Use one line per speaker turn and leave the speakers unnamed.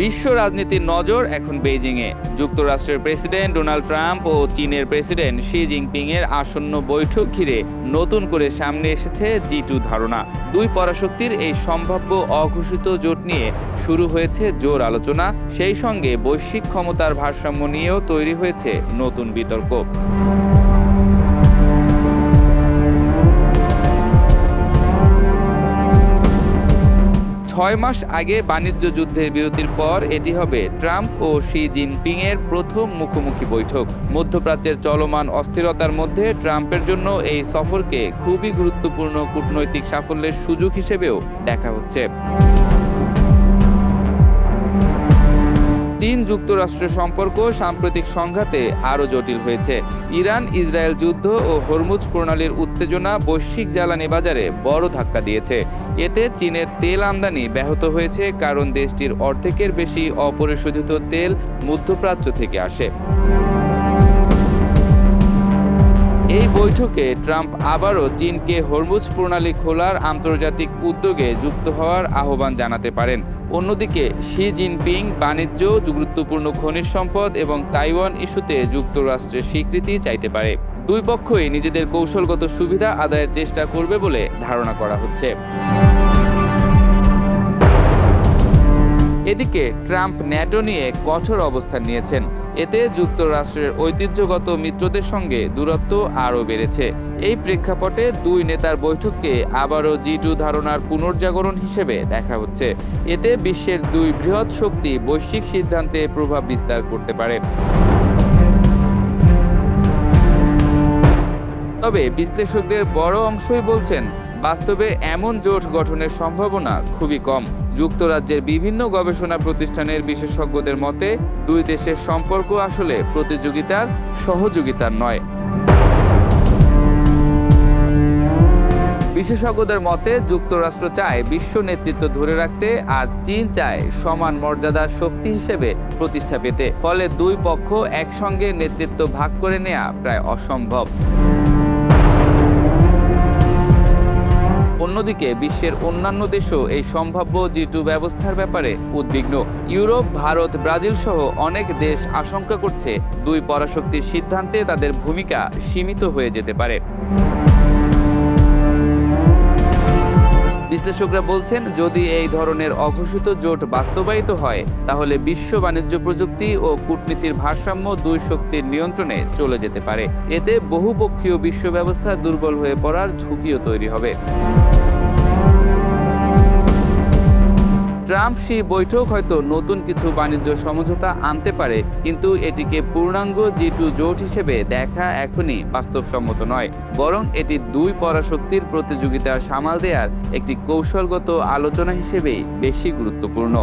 বিশ্ব রাজনীতির নজর এখন বেইজিংয়ে। যুক্তরাষ্ট্রের প্রেসিডেন্ট ডোনাল্ড ট্রাম্প ও চীনের প্রেসিডেন্ট শি জিনপিং এর আসন্ন বৈঠক ঘিরে নতুন করে সামনে এসেছে G2 ধারণা। দুই পরাশক্তির এই সম্ভাব্য অঘোষিত জোট নিয়ে শুরু হয়েছে জোর আলোচনা। সেই সঙ্গে বৈশ্বিক ক্ষমতার ভারসাম্য নিয়েও তৈরি হয়েছে নতুন বিতর্ক। 6 মাস আগে বাণিজ্য যুদ্ধের বিরতির পর এটি হবে ট্রাম্প ও শি জিনপিং এর প্রথম মুখোমুখি বৈঠক। মধ্যপ্রাচ্যের চলমান অস্থিরতার মধ্যে ট্রাম্পের জন্য এই সফরকে খুবই গুরুত্বপূর্ণ কূটনৈতিক সাফল্যের সুযোগ হিসেবেও দেখা হচ্ছে। চীন যুক্তরাষ্ট্র সম্পর্ক সাম্প্রতিক সংঘাতে আরও জটিল হয়েছে। ইরান ইসরায়েল যুদ্ধ ও হরমুজ প্রণালীর উত্তেজনা বৈশ্বিক জ্বালানি বাজারে বড় ধাক্কা দিয়েছে। এতে চীনের তেল আমদানি ব্যাহত হয়েছে, কারণ দেশটির অর্ধেকের বেশি অপরিশোধিত তেল মধ্যপ্রাচ্য থেকে আসে। এই বৈঠকে ট্রাম্প আবারও চীনকে হরমুজ প্রণালী খোলার আন্তর্জাতিক উদ্যোগে যুক্ত হওয়ার আহ্বান জানাতে পারেন। অন্যদিকে শি জিনপিং বাণিজ্য, গুরুত্বপূর্ণ খনিজ সম্পদ এবং তাইওয়ান ইস্যুতে যুক্তরাষ্ট্রের স্বীকৃতি চাইতে পারে। দুই পক্ষই নিজেদের কৌশলগত সুবিধা আদায়ের চেষ্টা করবে বলে ধারণা করা হচ্ছে। এদিকে ট্রাম্প ন্যাটো নিয়ে কঠোর অবস্থান নিয়েছেন। এতে যুক্তরাষ্ট্রের ঐতিহ্যগত মিত্রদের সঙ্গে দূরত্ব আরও বেড়েছে। এই প্রেক্ষাপটে দুই নেতার বৈঠককে আবারও G2 ধারণার পুনর্জাগরণ হিসেবে দেখা হচ্ছে। এতে বিশ্বের দুই বৃহৎ শক্তি বৈশ্বিক সিদ্ধান্তে প্রভাব বিস্তার করতে পারে। তবে বিশ্লেষকদের বড় অংশই বলছেন, বাস্তবে এমন জোট গঠনের সম্ভাবনা খুবই কম। যুক্তরাজ্যের বিভিন্ন গবেষণা প্রতিষ্ঠানের বিশেষজ্ঞদের মতে দুই দেশের সম্পর্ক আসলে প্রতিযোগিতার, সহযোগিতার নয়। বিশেষজ্ঞদের মতে যুক্তরাষ্ট্র চায় বিশ্ব নেতৃত্ব ধরে রাখতে, আর চীন চায় সমান মর্যাদার শক্তি হিসেবে প্রতিষ্ঠা পেতে। ফলে দুই পক্ষ একসঙ্গে নেতৃত্ব ভাগ করে নেওয়া প্রায় অসম্ভব। অন্যদিকে বিশ্বের অন্যান্য দেশও এই সম্ভাব্য G2 ব্যবস্থার ব্যাপারে উদ্বিগ্ন। ইউরোপ, ভারত, ব্রাজিল সহ অনেক দেশ আশঙ্কা করছে দুই পরাশক্তির সিদ্ধান্তে তাদের ভূমিকা সীমিত হয়ে যেতে পারে। বিশ্লেষকরা বলছেন, যদি এই ধরনের অঘোষিত জোট বাস্তবায়িত হয় তাহলে বিশ্ব বাণিজ্য, প্রযুক্তি ও কূটনীতির ভারসাম্য দুই শক্তির নিয়ন্ত্রণে চলে যেতে পারে। এতে বহুপক্ষীয় বিশ্ব ব্যবস্থা দুর্বল হয়ে পড়ার ঝুঁকিও তৈরি হবে। ট্রাম্প শি বৈঠক হয়তো নতুন কিছু বাণিজ্য সমঝোতা আনতে পারে, কিন্তু এটিকে পূর্ণাঙ্গ G2 জোট হিসেবে দেখা এখনই বাস্তবসম্মত নয়। বরং এটি দুই পরাশক্তির প্রতিযোগিতা সামাল দেওয়ার একটি কৌশলগত আলোচনা হিসেবেই বেশি গুরুত্বপূর্ণ।